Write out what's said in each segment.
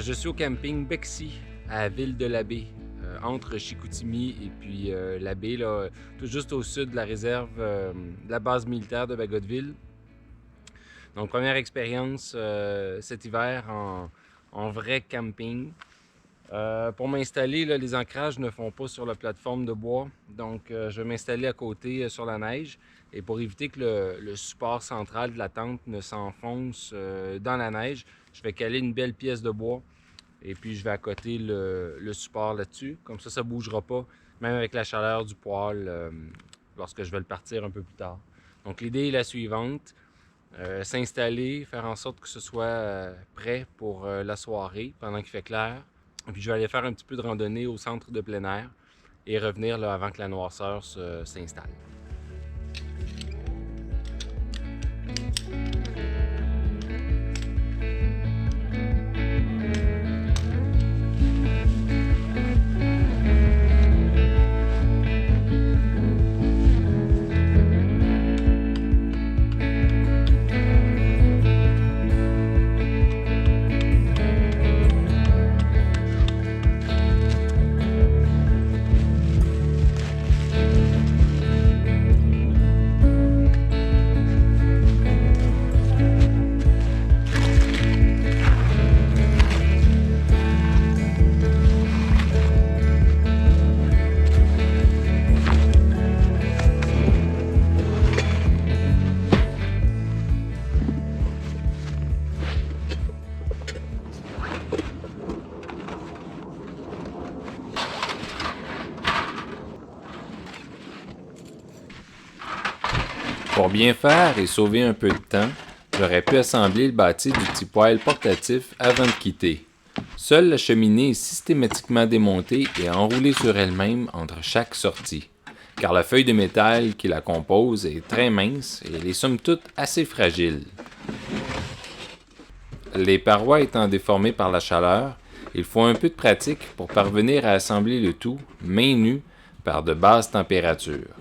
Je suis au camping Bexy, à Ville-de-la-Baie, entre Chicoutimi et puis la baie, là, tout juste au sud de la réserve de la base militaire de Bagotville. Donc, première expérience cet hiver en vrai camping. Pour m'installer, là, les ancrages ne font pas sur la plateforme de bois, donc je vais m'installer à côté sur la neige. Et pour éviter que le support central de la tente ne s'enfonce dans la neige, je vais caler une belle pièce de bois et puis je vais accoter le support là-dessus. Comme ça ne bougera pas, même avec la chaleur du poêle lorsque je vais le partir un peu plus tard. Donc l'idée est la suivante. S'installer, faire en sorte que ce soit prêt pour la soirée pendant qu'il fait clair. Et puis je vais aller faire un petit peu de randonnée au centre de plein air et revenir là, avant que la noirceur s'installe. Pour bien faire et sauver un peu de temps, j'aurais pu assembler le bâti du petit poêle portatif avant de quitter. Seule la cheminée est systématiquement démontée et enroulée sur elle-même entre chaque sortie, car la feuille de métal qui la compose est très mince et elle est somme toute assez fragile. Les parois étant déformées par la chaleur, il faut un peu de pratique pour parvenir à assembler le tout, main nue, par de basses températures.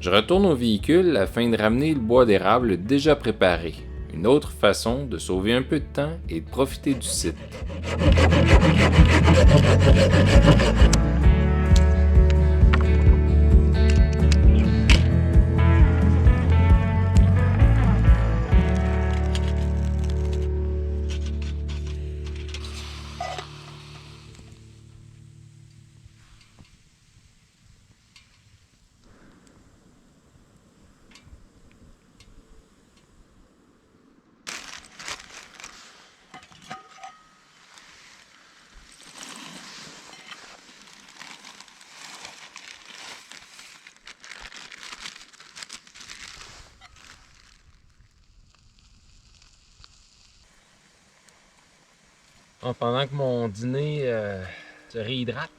Je retourne au véhicule afin de ramener le bois d'érable déjà préparé. Une autre façon de sauver un peu de temps et de profiter du site. Pendant que mon dîner se réhydrate,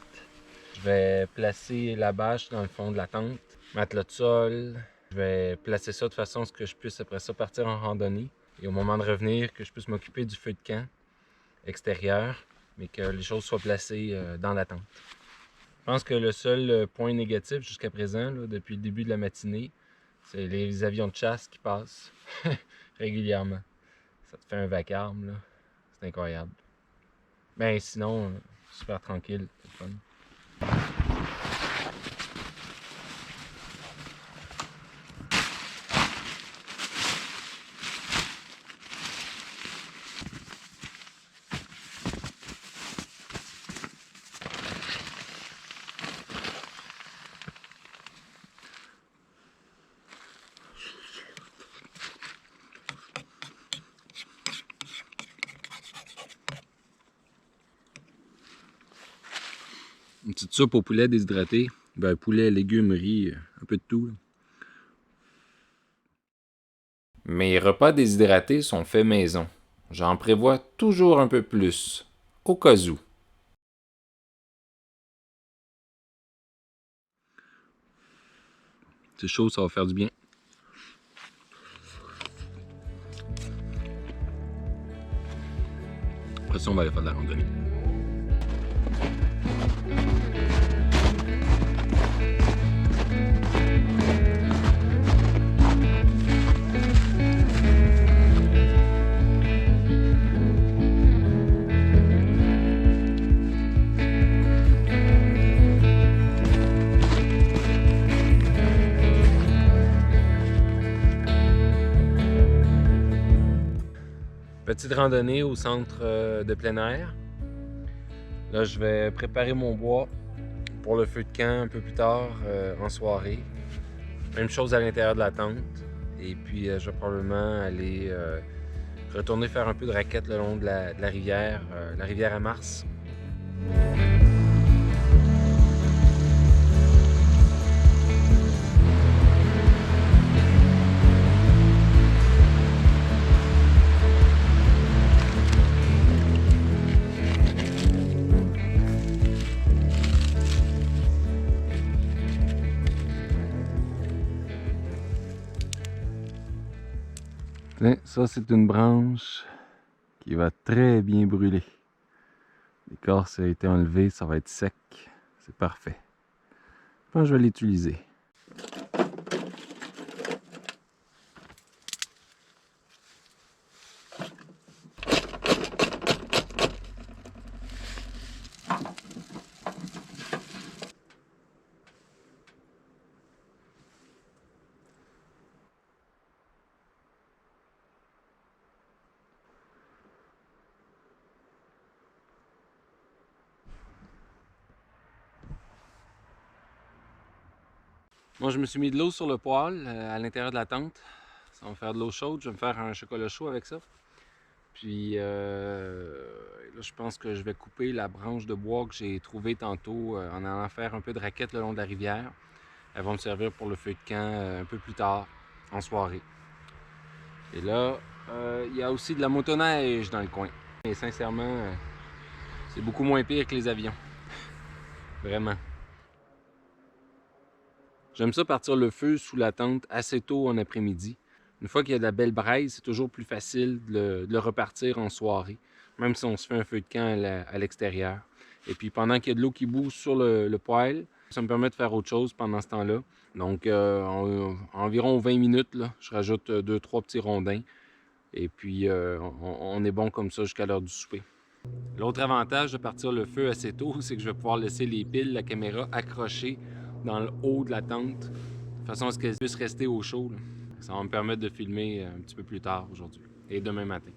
je vais placer la bâche dans le fond de la tente, matelas de sol. Je vais placer ça de façon à ce que je puisse après ça partir en randonnée. Et au moment de revenir, que je puisse m'occuper du feu de camp. extérieur, mais que les choses soient placées dans la tente. Je pense que le seul point négatif jusqu'à présent, là, depuis le début de la matinée, c'est les avions de chasse qui passent régulièrement. Ça te fait un vacarme, là. C'est incroyable. Ben sinon, super tranquille, c'est fun. Une petite soupe au poulet déshydraté. Ben, poulet, légumes, riz, un peu de tout. Là. Mes repas déshydratés sont faits maison. J'en prévois toujours un peu plus, au cas où. C'est chaud, ça va faire du bien. Après ça, on va aller faire de la randonnée. Petite randonnée au centre de plein air. Là, je vais préparer mon bois pour le feu de camp un peu plus tard en soirée. Même chose à l'intérieur de la tente. Et puis, je vais probablement aller retourner faire un peu de raquette le long de la rivière à Mars. Ça, c'est une branche qui va très bien brûler. L'écorce a été enlevée, ça va être sec. C'est parfait. Je pense que je vais l'utiliser. Moi, je me suis mis de l'eau sur le poêle à l'intérieur de la tente. Ça va me faire de l'eau chaude. Je vais me faire un chocolat chaud avec ça. Puis là, je pense que je vais couper la branche de bois que j'ai trouvée tantôt en allant faire un peu de raquette le long de la rivière. Elles vont me servir pour le feu de camp un peu plus tard, en soirée. Et là, il y a aussi de la motoneige dans le coin. Et sincèrement, c'est beaucoup moins pire que les avions. Vraiment. J'aime ça partir le feu sous la tente assez tôt en après-midi. Une fois qu'il y a de la belle braise, c'est toujours plus facile de le repartir en soirée, même si on se fait un feu de camp à l'extérieur. Et puis pendant qu'il y a de l'eau qui bouge sur le poêle, ça me permet de faire autre chose pendant ce temps-là. Donc environ 20 minutes, là, je rajoute 2-3 petits rondins. Et puis on est bon comme ça jusqu'à l'heure du souper. L'autre avantage de partir le feu assez tôt, c'est que je vais pouvoir laisser les piles, la caméra accrochées dans le haut de la tente, de façon à ce qu'elle puisse rester au chaud. Là. Ça va me permettre de filmer un petit peu plus tard aujourd'hui et demain matin.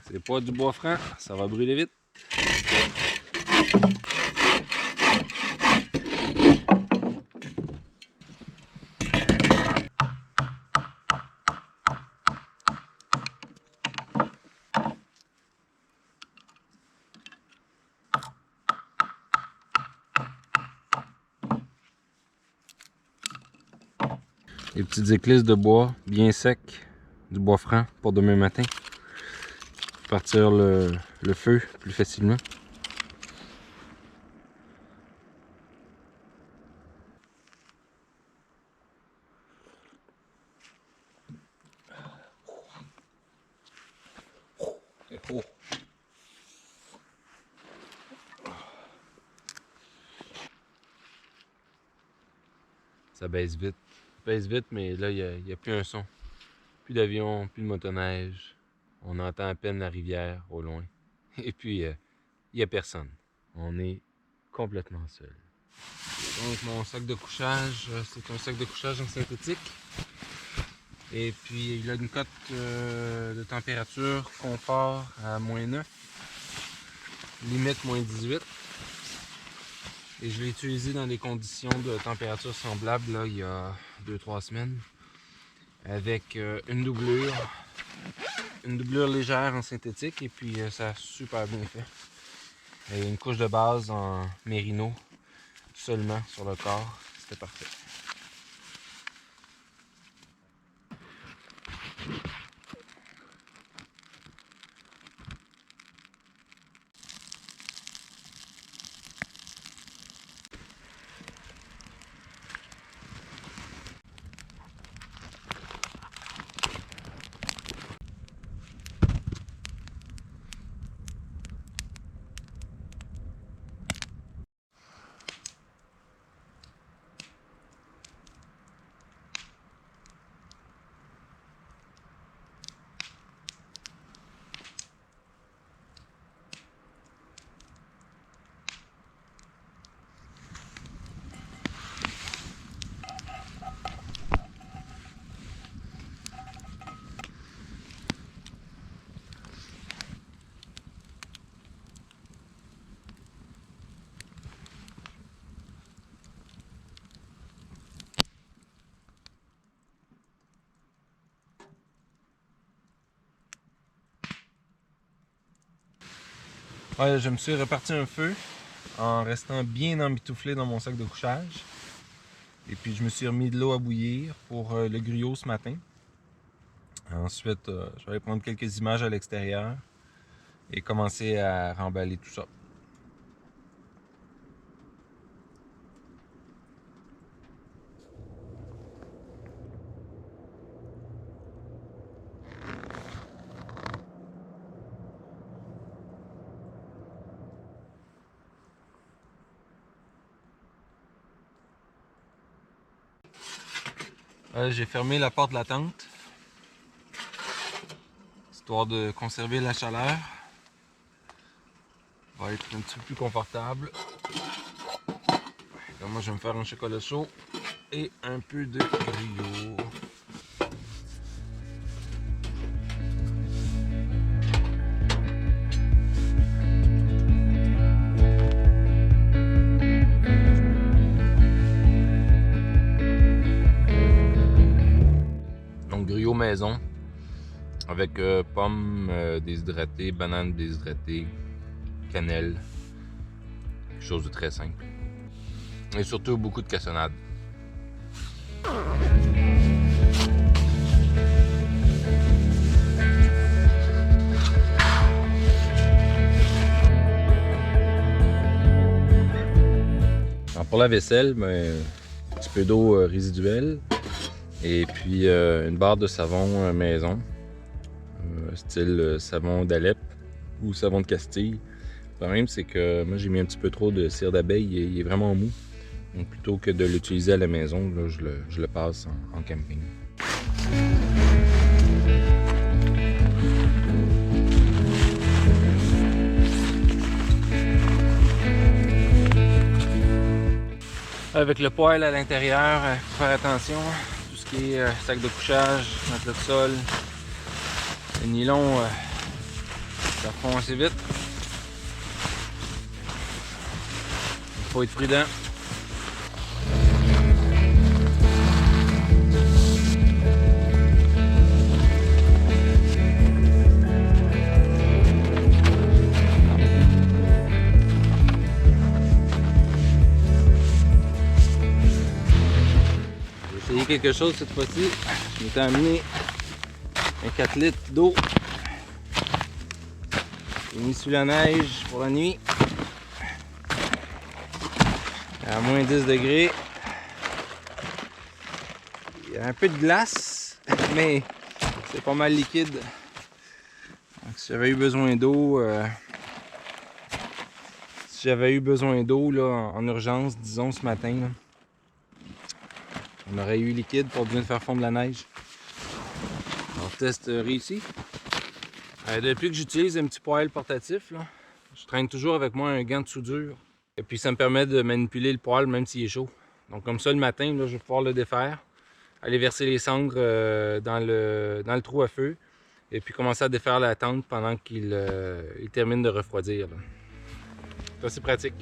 C'est pas du bois franc, ça va brûler vite. Les petites éclisses de bois bien secs, du bois franc pour demain matin. Partir le feu plus facilement. Oh. Ça baisse vite. Ça baisse vite, mais là, il n'y a plus un son. Plus d'avion, plus de motoneige. On entend à peine la rivière au loin. Et puis, il n'y a personne. On est complètement seul. Donc, mon sac de couchage, c'est un sac de couchage en synthétique. Et puis, il a une cote de température confort à -9, limite -18. Et je l'ai utilisé dans des conditions de température semblables là, il y a 2-3 semaines. Avec une doublure légère en synthétique. Et puis, ça a super bien fait. Et une couche de base en mérino seulement sur le corps. C'était parfait. Ouais, je me suis reparti un feu en restant bien emmitouflé dans mon sac de couchage. Et puis je me suis remis de l'eau à bouillir pour le griot ce matin. Ensuite, je vais aller prendre quelques images à l'extérieur et commencer à remballer tout ça. J'ai fermé la porte de la tente, histoire de conserver la chaleur. Ça va être un petit peu plus confortable. Donc moi, je vais me faire un chocolat chaud et un peu de griot. Donc griot maison avec pommes déshydratées, bananes déshydratées, cannelle, quelque chose de très simple. Et surtout beaucoup de cassonade. Alors pour la vaisselle, un petit peu d'eau résiduelle et puis une barre de savon maison, style savon d'Alep ou savon de Castille. Le problème, c'est que moi j'ai mis un petit peu trop de cire d'abeille, il est vraiment mou. Donc plutôt que de l'utiliser à la maison, là, je le passe en camping. Avec le poêle à l'intérieur, il faut faire attention. Tout ce qui est sac de couchage, matelas de sol, le nylon, ça fond assez vite. Il faut être prudent. Quelque chose cette fois-ci. Je m'étais amené un 4 litres d'eau. J'ai mis sous la neige pour la nuit. À moins 10 degrés. Il y a un peu de glace, mais c'est pas mal liquide. Donc Si j'avais eu besoin d'eau, là, en urgence, disons ce matin, là, on aurait eu liquide pour bien faire fondre la neige. Alors, test réussi. Depuis que j'utilise un petit poêle portatif, là, je traîne toujours avec moi un gant de soudure. Et puis ça me permet de manipuler le poêle même s'il est chaud. Donc comme ça le matin, là, je vais pouvoir le défaire, aller verser les cendres dans le trou à feu et puis commencer à défaire la tente pendant qu'il termine de refroidir. C'est assez pratique.